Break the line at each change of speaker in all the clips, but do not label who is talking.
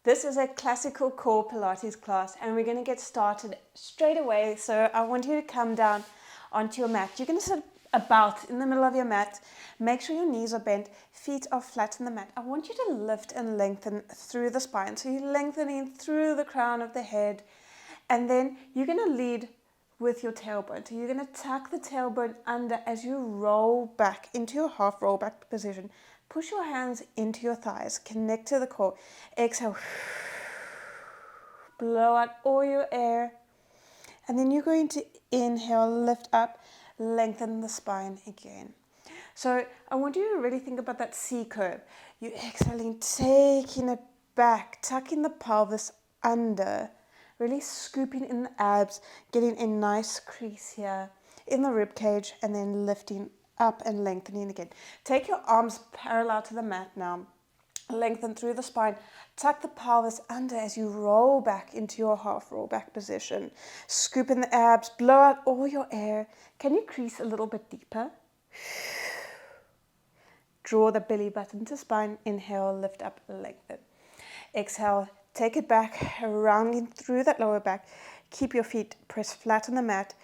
This is a classical core Pilates class and we're going to get started straight away. So I want you to come down onto your mat. You're going to sit about in the middle of your mat. Make sure your knees are bent, feet are flat on the mat. I want you to lift and lengthen through the spine. So you're lengthening through the crown of the head, and then you're going to lead with your tailbone. So you're going to tuck the tailbone under as you roll back into your half roll back position. Push your hands into your thighs, connect to the core. Exhale, blow out all your air. And then you're going to inhale, lift up, lengthen the spine again. So I want you to really think about that C curve. You're exhaling, taking it back, tucking the pelvis under, really scooping in the abs, getting a nice crease here in the rib cage, and then lifting up and lengthening again. Take your arms parallel to the mat now. Lengthen through the spine. Tuck the pelvis under as you roll back into your half roll back position. Scoop in the abs. Blow out all your air. Can you crease a little bit deeper? Draw the belly button to spine. Inhale, lift up, lengthen. Exhale, take it back, rounding through that lower back. Keep your feet pressed flat on the mat.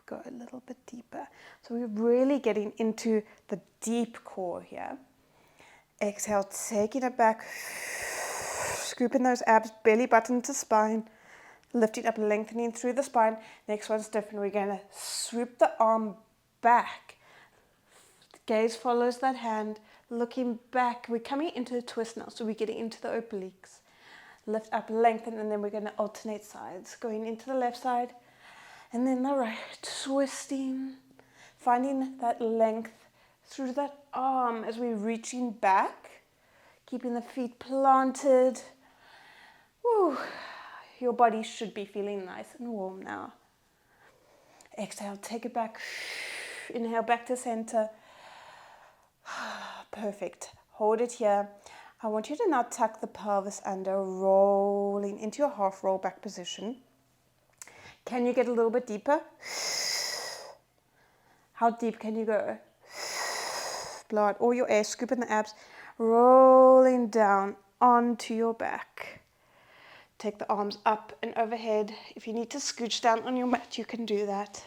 Go a little bit deeper. So we're really getting into the deep core here. Exhale, taking it back, scooping those abs, belly button to spine, lifting up, lengthening through the spine. Next one's different. We're going to swoop the arm back. The gaze follows that hand, looking back. We're coming into a twist now, so we're getting into the obliques. Lift up, lengthen, and then we're going to alternate sides. Going into the left side, and then the right, twisting, finding that length through that arm as we're reaching back, keeping the feet planted. Woo. Your body should be feeling nice and warm now. Exhale, take it back. Inhale, back to center. Perfect. Hold it here. I want you to now tuck the pelvis under, rolling into your half roll back position. Can you get a little bit deeper? How deep can you go? Blow out all your air, scoop in the abs, rolling down onto your back. Take the arms up and overhead. If you need to scooch down on your mat, you can do that.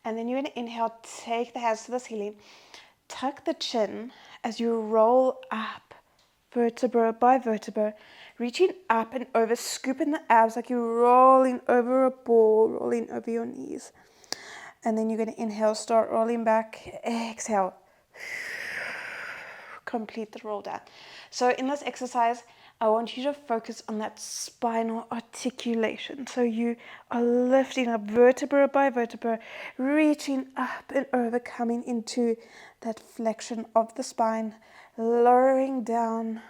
And then you're going to inhale, take the hands to the ceiling. Tuck the chin as you roll up, vertebra by vertebra, reaching up and over, scooping the abs like you're rolling over a ball, rolling over your knees. And then you're going to inhale, start rolling back, exhale. Complete the roll down. So in this exercise, I want you to focus on that spinal articulation. So you are lifting up vertebra by vertebra, reaching up and over, coming into that flexion of the spine, lowering down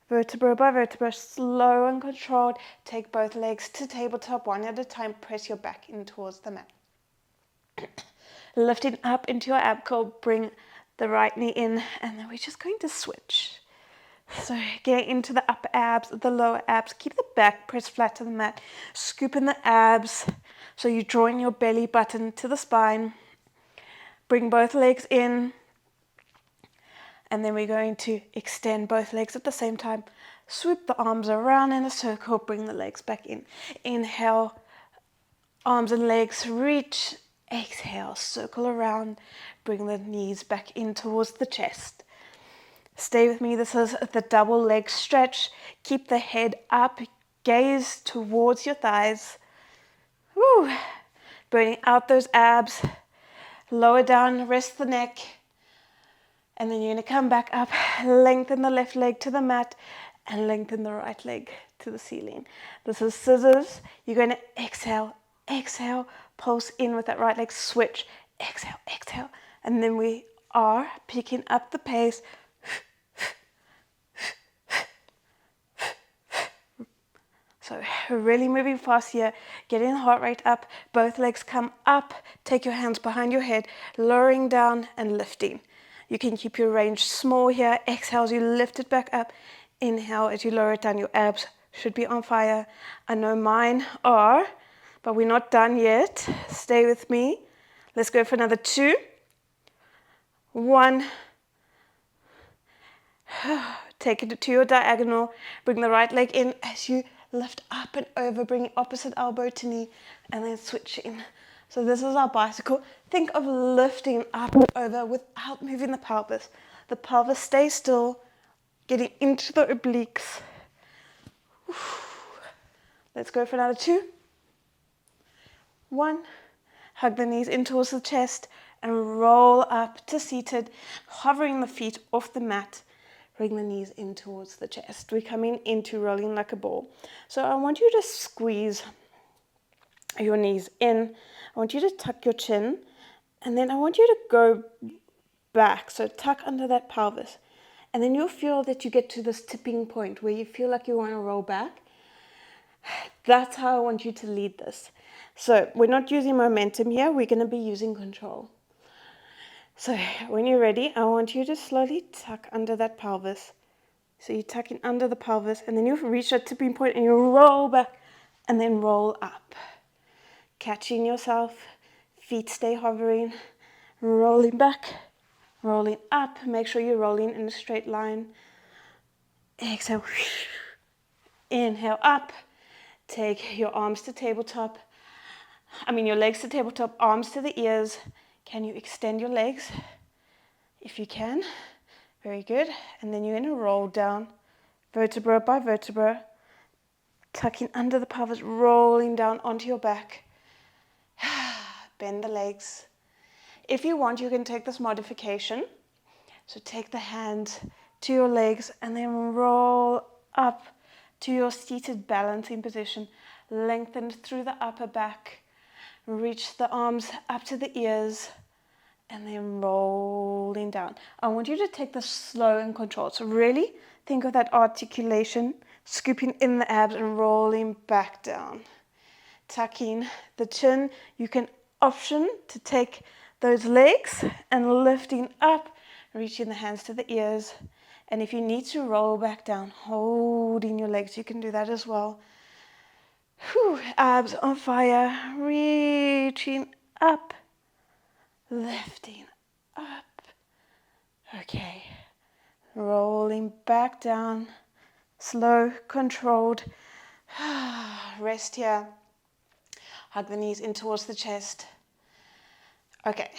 vertebra by vertebra, slow and controlled. Take both legs to tabletop, one at a time. Press your back in towards the mat. Lifting up into your ab curl, bring the right knee in, and then we're just going to switch. So get into the upper abs, the lower abs. Keep the back pressed flat to the mat. Scoop in the abs. So you're drawing your belly button to the spine. Bring both legs in. And then we're going to extend both legs at the same time. Swoop the arms around in a circle. Bring the legs back in. Inhale, arms and legs reach. Exhale, circle around. Bring the knees back in towards the chest. Stay with me. This is the double leg stretch. Keep the head up. Gaze towards your thighs. Woo. Burning out those abs. Lower down, rest the neck. And then you're going to come back up. Lengthen the left leg to the mat. And lengthen the right leg to the ceiling. This is scissors. You're going to exhale, exhale. Pulse in with that right leg. Switch. Exhale, exhale. And then we are picking up the pace. So really moving fast here, getting the heart rate up, both legs come up, take your hands behind your head, lowering down and lifting. You can keep your range small here. Exhale as you lift it back up. Inhale as you lower it down. Your abs should be on fire. I know mine are, but we're not done yet. Stay with me. Let's go for another 2, 1, Take it to your diagonal. Bring the right leg in as you lift up and over, bringing opposite elbow to knee, and then switch in. So this is our bicycle. Think of lifting up and over without moving the pelvis. The pelvis stays still, getting into the obliques. Let's go for another 2. 1. Hug the knees in towards the chest and roll up to seated, hovering the feet off the mat. Bring the knees in towards the chest. We're coming into rolling like a ball. So I want you to squeeze your knees in. I want you to tuck your chin, and then I want you to go back. So tuck under that pelvis. And then you'll feel that you get to this tipping point where you feel like you want to roll back. That's how I want you to lead this. So we're not using momentum here. We're going to be using control. So when you're ready, I want you to slowly tuck under that pelvis. So you tuck in under the pelvis, and then you reach that tipping point and you roll back and then roll up. Catching yourself, feet stay hovering, rolling back, rolling up. Make sure you're rolling in a straight line. Exhale. Inhale up. Take your arms to tabletop. Your legs to tabletop, arms to the ears. Can you extend your legs? If you can. Very good. And then you're going to roll down, vertebra by vertebra, tucking under the pelvis, rolling down onto your back. Bend the legs. If you want, you can take this modification. So take the hands to your legs and then roll up to your seated balancing position. Lengthen through the upper back. Reach the arms up to the ears and then rolling down. I want you to take this slow and controlled. So really think of that articulation, scooping in the abs and rolling back down. Tucking the chin. You can option to take those legs and lifting up, reaching the hands to the ears. And if you need to roll back down, holding your legs, you can do that as well. Abs on fire, reaching up, lifting up. Okay, rolling back down, slow, controlled. Rest here. Hug the knees in towards the chest. Okay,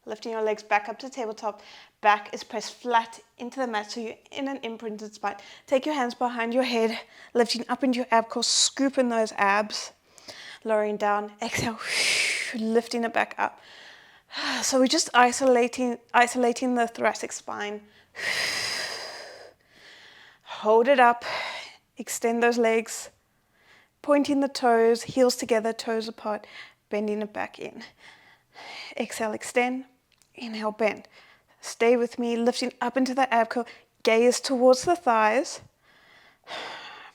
lifting your legs back up to tabletop. Back is pressed flat into the mat, so you're in an imprinted spine. Take your hands behind your head, lifting up into your ab core, scoop in those abs. Lowering down, exhale, lifting it back up. So we're just isolating the thoracic spine. Hold it up, extend those legs, pointing the toes, heels together, toes apart, bending it back in. Exhale, extend, inhale, bend. Stay with me, lifting up into that ab core, gaze towards the thighs,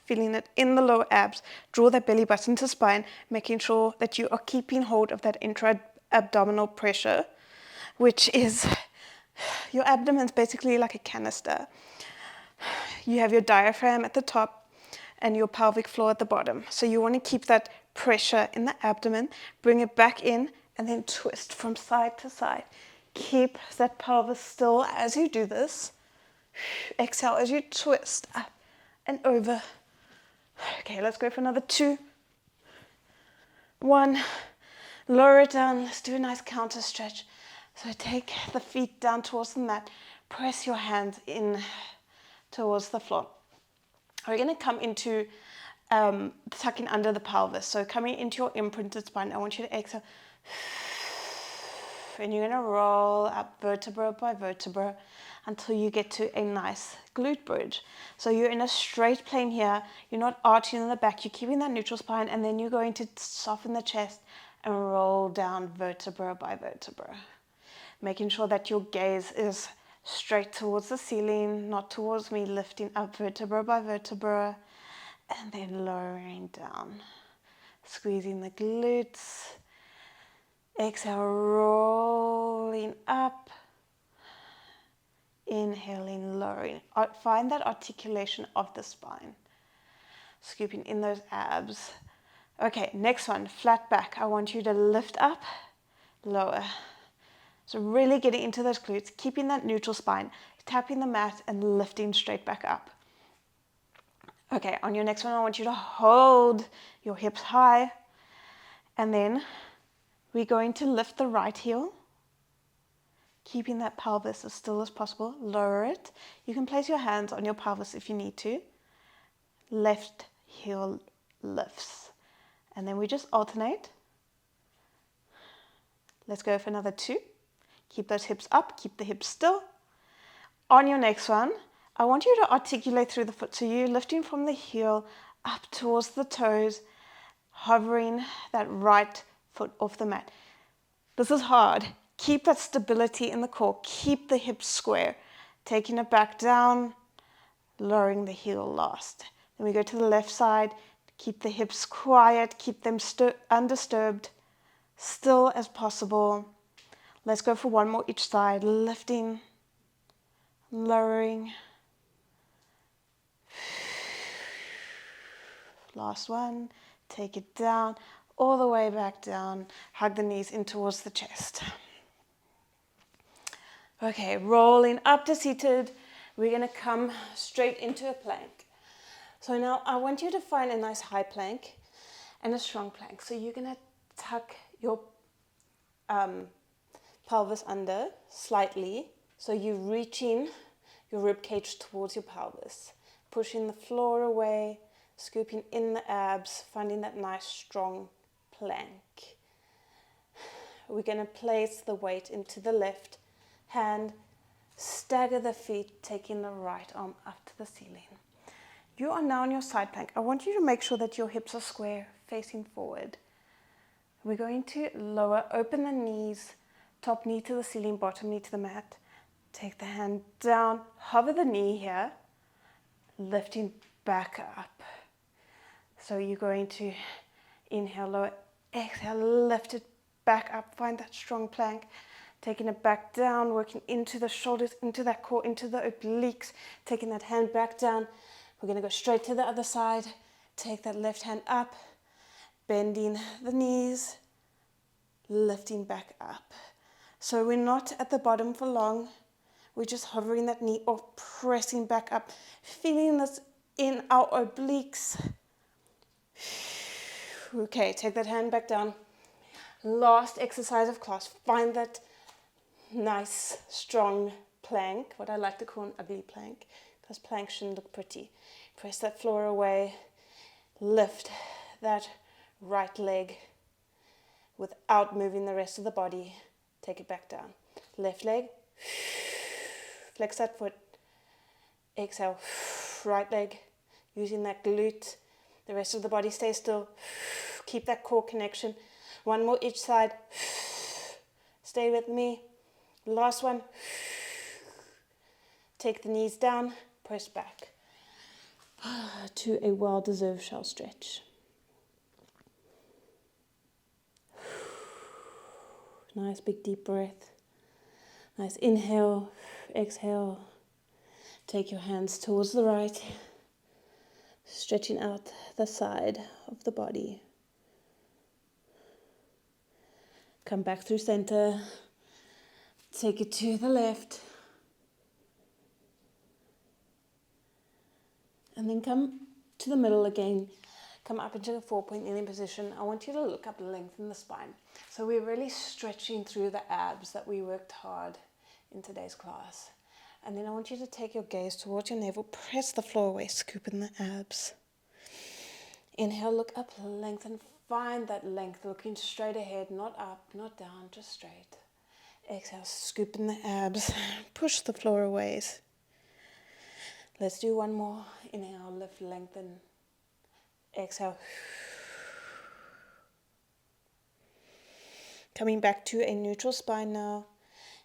feeling it in the lower abs. Draw that belly button to spine, making sure that you are keeping hold of that intra-abdominal pressure, which is, your abdomen is basically like a canister. You have your diaphragm at the top and your pelvic floor at the bottom. So you want to keep that pressure in the abdomen, bring it back in, and then twist from side to side. Keep that pelvis still as you do this. Exhale as you twist up and over. Okay, let's go for another 2. 1. Lower it down. Let's do a nice counter stretch. So take the feet down towards the mat. Press your hands in towards the floor. We're going to come into tucking under the pelvis. So coming into your imprinted spine, I want you to exhale. And you're going to roll up vertebra by vertebra until you get to a nice glute bridge. So you're in a straight plane here. You're not arching in the back. You're keeping that neutral spine, and then you're going to soften the chest and roll down vertebra by vertebra. Making sure that your gaze is straight towards the ceiling, not towards me, lifting up vertebra by vertebra, and then lowering down. Squeezing the glutes. Exhale, rolling up. Inhaling, lowering. Find that articulation of the spine. Scooping in those abs. Okay, next one, flat back. I want you to lift up, lower. So really getting into those glutes, keeping that neutral spine. tapping the mat and lifting straight back up. Okay, on your next one, I want you to hold your hips high, and then we're going to lift the right heel, keeping that pelvis as still as possible. Lower it. You can place your hands on your pelvis if you need to. Left heel lifts. And then we just alternate. Let's go for another 2. Keep those hips up, keep the hips still. On your next one, I want you to articulate through the foot. So you're lifting from the heel up towards the toes, hovering that right foot off the mat. This is hard. Keep that stability in the core. Keep the hips square. Taking it back down, lowering the heel last. Then we go to the left side. Keep the hips quiet. Keep them undisturbed, still as possible. Let's go for one more each side. Lifting, lowering. Last one. Take it down, all the way back down. Hug the knees in towards the chest. Okay, rolling up to seated. We're going to come straight into a plank. So now I want you to find a nice high plank and a strong plank. So you're going to tuck your pelvis under slightly. So you're reaching your rib cage towards your pelvis, pushing the floor away, scooping in the abs, finding that nice strong plank. We're going to place the weight into the left hand, stagger the feet, taking the right arm up to the ceiling. You are now on your side plank. I want you to make sure that your hips are square, facing forward. We're going to lower, open the knees, top knee to the ceiling, bottom knee to the mat. Take the hand down, hover the knee here, lifting back up. So you're going to inhale, lower, exhale, lift it back up, find that strong plank. Taking it back down, working into the shoulders, into that core, into the obliques. Taking that hand back down. We're going to go straight to the other side. Take that left hand up, bending the knees, lifting back up. So we're not at the bottom for long. We're just hovering that knee or pressing back up, feeling this in our obliques. Okay, take that hand back down. Last exercise of class. Find that nice, strong plank, what I like to call an ugly plank, because planks shouldn't look pretty. Press that floor away. Lift that right leg without moving the rest of the body. Take it back down. Left leg. Flex that foot. Exhale. Right leg. Using that glute. The rest of the body stays still. Keep that core connection. One more each side. Stay with me. Last one. Take the knees down. Press back to a well-deserved shell stretch. Nice big deep breath. Nice inhale, exhale. Take your hands towards the right, stretching out the side of the body. Come back through center. Take it to the left. And then come to the middle again. Come up into the 4-point kneeling position. I want you to look up, lengthen the spine. So we're really stretching through the abs that we worked hard in today's class. And then I want you to take your gaze towards your navel. Press the floor away, scoop in the abs. Inhale, look up, lengthen. Find that length, looking straight ahead, not up, not down, just straight. Exhale, scoop in the abs. Push the floor away. Let's do one more. Inhale, lift, lengthen. Exhale. Coming back to a neutral spine now.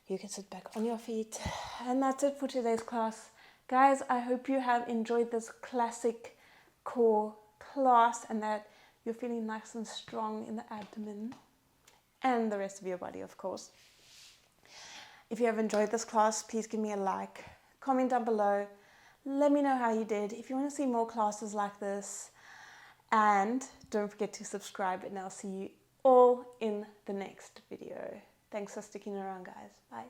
You can sit back on your feet. And that's it for today's class. Guys, I hope you have enjoyed this classic core class and that you're feeling nice and strong in the abdomen and the rest of your body, of course. If you have enjoyed this class, please give me a like, comment down below. Let me know how you did. If you want to see more classes like this, and don't forget to subscribe, and I'll see you all in the next video. Thanks for sticking around, guys. Bye.